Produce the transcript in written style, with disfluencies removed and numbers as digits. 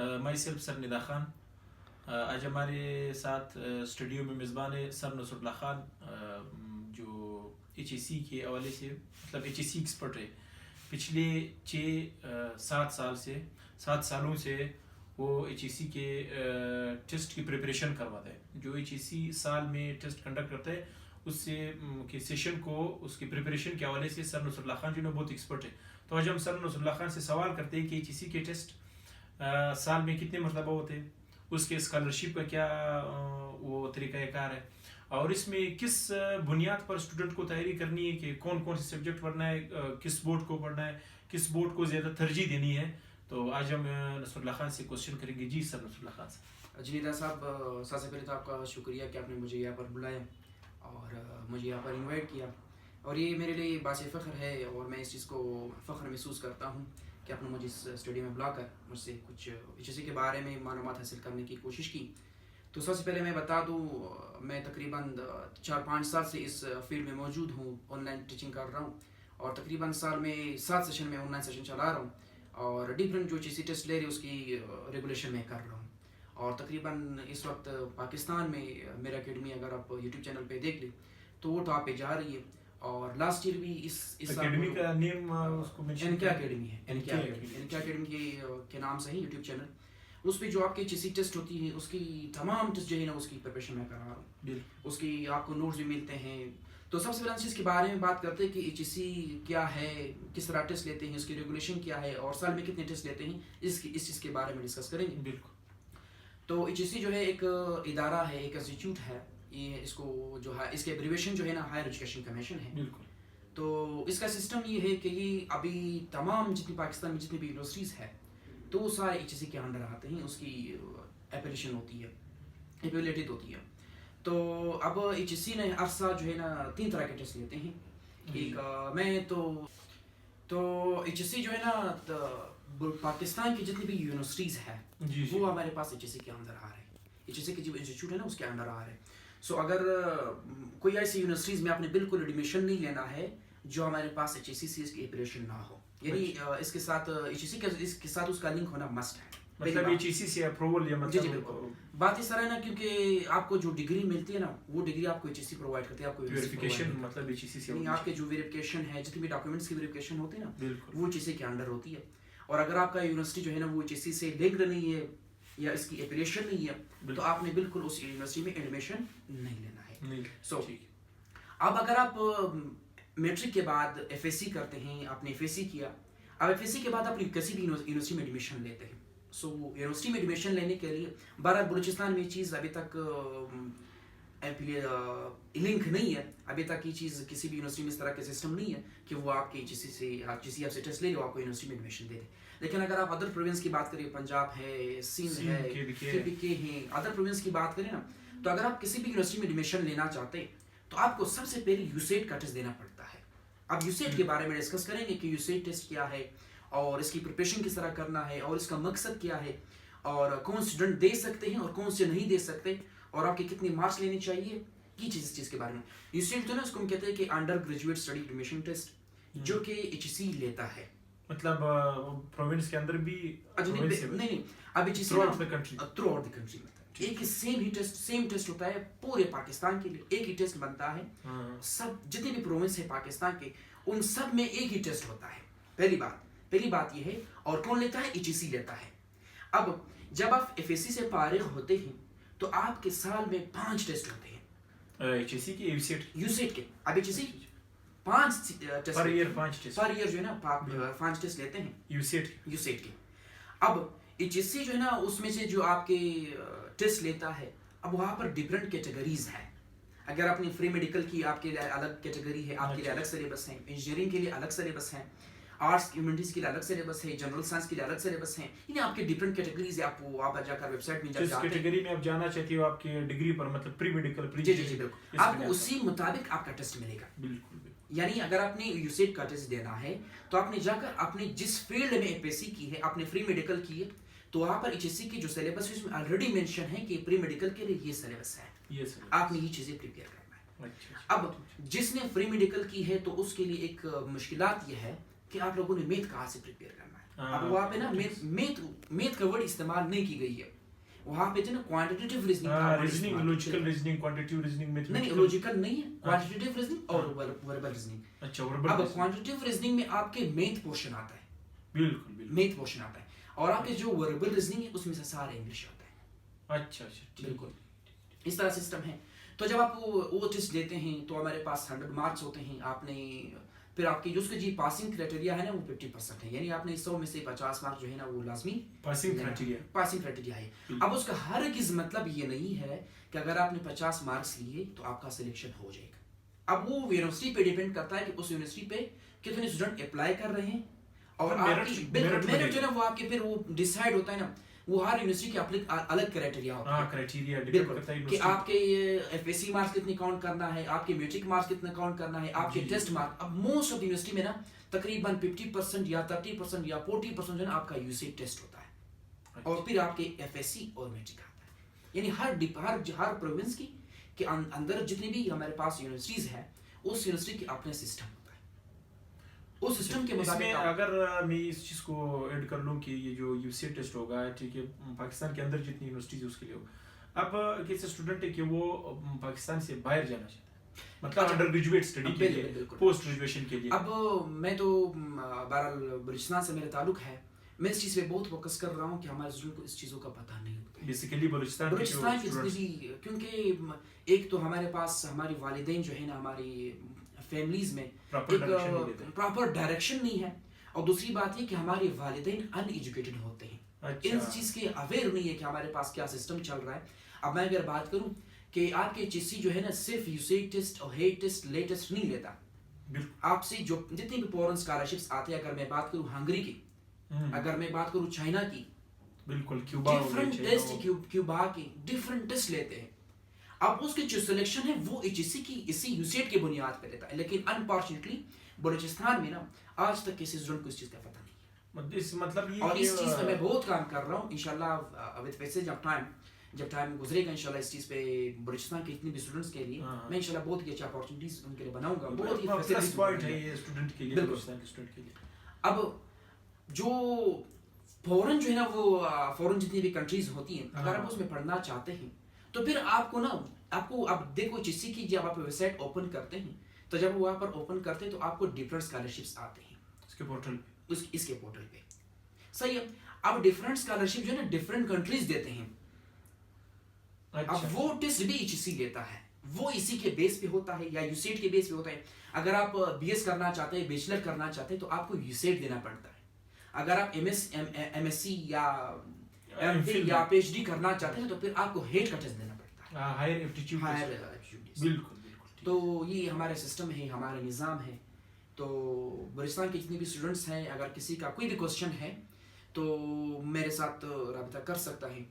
My self sir Nida Khan. आज हमारे साथ स्टूडियो में मेज़बान है सर नसरुल्लाह खान, जो HEC के हवाले से मतलब HEC एक्सपर्ट है. पिछले 7 सालों से वो HEC के टेस्ट की प्रिपरेशन करवाता है. जो HEC साल में टेस्ट कंडक्ट करता है उससे के सेशन को उसकी प्रिपरेशन के हवाले से सर नसरुल्लाह खान जो बहुत एक्सपर्ट है. तो आज हम सर नसरुल्लाह खान से सवाल करते हैं कि HEC के टेस्ट साल में कितने मरतबा होते हैं, उसके स्कॉलरशिप का क्या वो तरीक़ाकार है, और इसमें किस बुनियाद पर स्टूडेंट को तैयारी करनी है कि कौन कौन से सब्जेक्ट पढ़ना है, किस बोर्ड को पढ़ना है, किस बोर्ड को ज़्यादा तरजीह देनी है. तो आज हम नसरुल्लाह खान से क्वेश्चन करेंगे. जी सर नसरुल्लाह खान साहब. जी निदा साहब, सबसे पहले तो आपका शुक्रिया कि आपने मुझे यहाँ पर बुलाया और मुझे यहाँ पर इनवाइट किया, और ये मेरे लिए बात फ़ख्र है और मैं इस चीज़ को फ़ख्र महसूस करता हूँ कि आपने मुझे इस स्टूडियो में बुलाकर मुझसे कुछ HEC के बारे में मालूमात हासिल करने की कोशिश की. तो सबसे पहले मैं बता दूँ, मैं तकरीबन 4-5 साल से इस फील्ड में मौजूद हूँ, ऑनलाइन टीचिंग कर रहा हूँ, और तकरीबन साल में 7 सेशन में ऑनलाइन सेशन चला रहा हूँ, और डिफरेंट जो HEC टेस्ट ले रही है उसकी रेगुलेशन में कर रहा हूँ. और तकरीबन इस वक्त पाकिस्तान में मेरा एकेडमी अगर आप यूट्यूब चैनल पे देख लें तो वो टॉप पे जा रही है. और लास्ट ईयर भी इस एकेडमी का नेम उसको मेंशन एनके एकेडमी है. एनके एकेडमी के नाम से ही यूट्यूब चैनल, उस पर जो आपके HEC टेस्ट होती है उसकी तमाम टेस्ट जो है ना उसकी प्रिपरेशन मैं करा रहा हूँ. उसकी आपको नोट्स भी मिलते हैं. तो सबसे पहले चीज़ के बारे में बात करते हैं कि HEC क्या है, किस तरह टेस्ट लेते हैं, उसकी रेगुलेशन क्या है, और साल में कितने टेस्ट लेते हैं, इस चीज़ के बारे में डिस्कस करेंगे. बिल्कुल. तो HEC जो है एक इदारा है, एक इंस्टीट्यूट है. ये इसको जो है इसके एब्रीविएशन जो है ना हायर एजुकेशन कमीशन है. बिल्कुल. तो इसका सिस्टम ये है कि ये अभी तमाम जितनी पाकिस्तान में जितनी भी यूनिवर्सिटीज़ है तो वो सारे HEC के अंडर आते हैं. उसकी एप्लीकेशन होती है, एवेलेटेड होती है. तो अब HEC ने हर साल जो है ना 3 तरह के टेस्ट लेते हैं. एक मैं तो HEC जो है ना पाकिस्तान की जितनी भी यूनिवर्सिटीज़ है वो हमारे पास HEC के अंदर आ रहे हैं. HEC की जो इंस्टीट्यूट है ना उसके अंडर आ रहे हैं. सो अगर कोई ऐसी यूनिवर्सिटीज़ में आपने बिल्कुल एडमिशन नहीं लेना है जो हमारे पास HEC से इसकी एप्लीकेशन ना हो, यानी इसके साथ HEC इसके साथ उसका लिंक होना मस्ट है. मतलब HEC से अप्रूवल या मतलब जी बिल्कुल. बात इस तरह है ना, क्योंकि आपको जो डिग्री मिलती है ना वो डिग्री आपको HEC प्रोवाइड करती है. आपको वेरिफिकेशन मतलब HEC से नहीं, आपके जो वेरिफिकेशन है, जितने भी डॉक्यूमेंट्स की वेरिफिकेशन होती है ना वो HEC के अंडर होती है. और अगर आपका यूनिवर्सिटी जो है ना वो HEC से लिंक्ड नहीं है या इसकी एप्लीकेशन नहीं है तो आपने बिल्कुल उस यूनिवर्सिटी में एडमिशन नहीं लेना है. सो अब अगर आप मैट्रिक के बाद FSC करते हैं, आपने FSC किया, अब FSC के बाद आप किसी भी यूनिवर्सिटी में एडमिशन लेते हैं. सो यूनिवर्सिटी में एडमिशन लेने के लिए भारत बलूचिस्तान में ये चीज़ अभी तक लिंक नहीं है. अभी तक ये चीज़ किसी भी यूनिवर्सिटी में इस तरह का सिस्टम नहीं है कि वो आपके HEC आपसे टेस्ट ले लो, आपको यूनिवर्सिटी में एडमिशन दे दे. लेकिन अगर आप अदर प्रोविंस की बात करें, पंजाब है, सिंध है, KPK है, अदर प्रोविंस की बात करें ना, तो अगर आप किसी भी यूनिवर्सिटी में एडमिशन लेना चाहते हैं तो आपको सबसे पहले USAID का टेस्ट देना पड़ता है. अब USAID के बारे में डिस्कस करेंगे कि USAID टेस्ट क्या है और इसकी प्रिपरेशन किस तरह करना है और इसका मकसद क्या है और कौन स्टूडेंट दे सकते हैं और कौन से नहीं दे सकते और आपके कितने मार्क्स लेने चाहिए, ये चीज़ के बारे में. USAID जो है ना उसको हम कहते हैं कि undergraduate study admission test, जो कि HEC लेता है. मतलब प्रोविंस के अंदर भी नहीं, अब HEC through out the country एक सेम टेस्ट होता है पूरे पाकिस्तान के लिए. एक ही टेस्ट बनता है. सब जितने भी प्रोविंस है पाकिस्तान के उन सब में एक ही टेस्ट होता है. पहली बात ये है. और कौन लेता है? HEC लेता है. अब जब आप FSC से फारिग होते हैं तो आपके साल में 5 टेस्ट होते हैं. HEC के USAID के. अब HEC 5 टेस्ट पर ईयर जो है ना 5 टेस्ट लेते हैं USAID के. अब HEC जो है ना उसमें से जो आपके टेस्ट लेता है, अब वहाँ पर डिफरेंट कैटेगरीज है. अगर आपने फ्री मेडिकल की आपके लिए अलग कैटेगरी है, आपके लिए अलग सिलेबस है, इंजीनियरिंग के लिए अलग सिलेबस है, आर्ट्स ह्यूमैनिटीज के लिए अलग सिलेबस है, जनरल साइंस के लिए अलग सिलेबस है. यानी आपके डिफरेंट कैटेगरीज है. आप जाकर वेबसाइट में जिस कैटेगरी में आप जाना चाहते हो आपके डिग्री पर मतलब प्री मेडिकल जी बिल्कुल आपको उसी मुताबिक आपका टेस्ट मिलेगा. बिल्कुल. यानी अगर आपने USAID का टेस्ट देना है तो आपने जाकर आपने जिस फील्ड में FSC की है, आपने फ्री मेडिकल की है, तो वहाँ पर HEC की जो सिलेबस है उसमें ऑलरेडी मेंशन है कि प्री मेडिकल के लिए ये सिलेबस है. आपने ये चीज़ें प्रिपेयर करना है. अब जिसने फ्री मेडिकल की है तो उसके लिए एक मुश्किलात ये है कि आप लोगों ने मैथ कहाँ से प्रिपेयर करना है. अब वहाँ पे ना मैथ का वर्ड इस्तेमाल नहीं की गई है, वहाँ पे जो ना quantitative reasoning, logical reasoning, quantitative reasoning, नहीं लॉजिकल नहीं है, क्वांटिटेटिव रीजनिंग और वर्बल रीजनिंग। अच्छा, अब क्वांटिटेटिव रीजनिंग में आपके मैथ पोर्शन आता है, बिल्कुल मैथ पोर्शन आता है, और आपके जो वर्बल रीजनिंग है उसमें से सारा इंग्लिश आता है। अच्छा, बिल्कुल इस तरह सिस्टम है। तो जब आप वो टेस्ट देते हैं तो हमारे पास 100 मार्क्स होते हैं, आपने फिर आपकी जो उसका जी पासिंग क्राइटेरिया है ना वो 50% है, यानी आपने 100 में से 50 मार्क्स जो है ना वो लाजमी पासिंग क्राइटेरिया है। अब उसका हरगिज़ मतलब ये नहीं है कि अगर आपने 50 मार्क्स लिए तो आपका सिलेक्शन हो जाएगा। अब वो यूनिवर्सिटी पे डिपेंड करता है कि उस यूनिवर्सिटी पे कितने स्टूडेंट अप्लाई कर रहे हैं, और आपकी मेरिट जो है वो आपके फिर वो डिसाइड होता है ना, वो हर यूनिवर्सिटी के अलग क्राइटेरिया होता है, क्राइटेरिया कि आपके एफएससी मार्क्स कितने काउंट करना है, आपके मैट्रिक मार्क्स कितने काउंट करना है, आपके टेस्ट मार्क्स। अब मोस्ट ऑफ यूनिवर्सिटी में ना तकरीबन 50% या 30% या 40% जो है ना आपका यूसी टेस्ट होता है, और फिर आपके एफएससी और मैट्रिक आता है। यानी हर प्रोविंस की के अंदर जितनी भी हमारे पास यूनिवर्सिटीज है उस यूनिवर्सिटी के अपने सिस्टम होता है, उस सिस्टम के मुताबिक। अगर मैं इस चीज़ को ऐड कर लूँ कि ये जो यूसी टेस्ट होगा, ठीक है, पाकिस्तान के अंदर जितनी यूनिवर्सिटीज उसके लिए होगा। अब कैसे स्टूडेंट है कि वो पाकिस्तान से बाहर जाना चाहता है, मतलब अंडर ग्रेजुएट स्टडी के लिए, पोस्ट ग्रेजुएशन के लिए। अब मैं तो बहरहाल बलूचिस्तान से मेरा ताल्लुक है, मैं इस चीज़ पे बहुत फोकस कर रहा हूँ कि हमारे स्टूडेंट को इस चीज़ों का पता नहीं होता बेसिकली बलूचिस्तान की, क्योंकि एक तो हमारे पास हमारी वालिदैन जो है ना, हमारी फैमिलीज में प्रॉपर डायरेक्शन नहीं है, और दूसरी बात ये कि हमारे वालिदैन अनएजुकेटेड होते हैं। अच्छा। इन चीज़ के अवेयर नहीं है कि हमारे पास क्या सिस्टम चल रहा है। अब मैं अगर बात करूं कि आपके एचएससी जो है ना सिर्फ यूसी टेस्ट और हेट टेस्ट ले टेस्ट नहीं लेता, आपसे जो जितनी भी फॉरेन स्कॉलरशिप्स आते हैं, अगर मैं बात करूं हंगरी की, अगर मैं बात करूं चाइना की, बिल्कुल डिफरेंट टेस्ट, क्यूबा की डिफरेंट टेस्ट लेते हैं। अब उसकी जो सिलेक्शन है वो एचएससी की इसी यूसेट के बुनियाद पे लेता है, लेकिन अनफॉर्चुनेटली बलूचिस्तान में ना आज तक किसी स्टूडेंट को इस चीज़ का पता नहीं है। मतलब ये, और इस चीज़ पे मैं बहुत काम कर रहा हूँ। इंशाल्लाह विद पैसे जब टाइम गुजरेगा इंशाल्लाह इस चीज़ पे बलूचिस्तान के जितने भी स्टूडेंट्स के लिए मैं इंशाल्लाह बहुत ही अच्छी अपॉर्चुनिटीज उनके लिए बनाऊंगा, बहुत ही प्लस पॉइंट है ये स्टूडेंट के लिए, बलूचिस्तान के स्टूडेंट के लिए। अब जो फॉरेन जो है ना वो फॉरेन जितनी भी कंट्रीज होती हैं, अगर आप उसमें पढ़ना चाहते हैं तो फिर आपको अब देखो एचएससी की जब आप वेबसाइट ओपन करते हैं, तो जब वहाँ पर ओपन करते हैं तो आपको डिफरेंट स्कॉलरशिप्स आते हैं इसके पोर्टल पे, इसके पोर्टल पे, सही है। अब डिफरेंट स्कॉलरशिप जो है ना डिफरेंट कंट्रीज देते हैं। अच्छा। अब वो टेस्ट भी एचएससी लेता है, वो इसी के बेस पे होता है या यूसेट के बेस पे होता है। अगर आप बीएस करना चाहते हैं, बैचलर करना चाहते हैं, तो आपको यूसेट देना पड़ता है। अगर आप एमएससी या एमफिल या पीएचडी करना चाहते हैं तो फिर आपको हेट का टेस्ट देना पड़ता है, हायर एप्टीट्यूड। बिल्कुल। तो ये हमारा सिस्टम है, हमारा निज़ाम है। तो बलूचिस्तान के जितने भी स्टूडेंट्स हैं, अगर किसी का कोई भी क्वेश्चन है तो मेरे साथ रब्ता कर सकता है।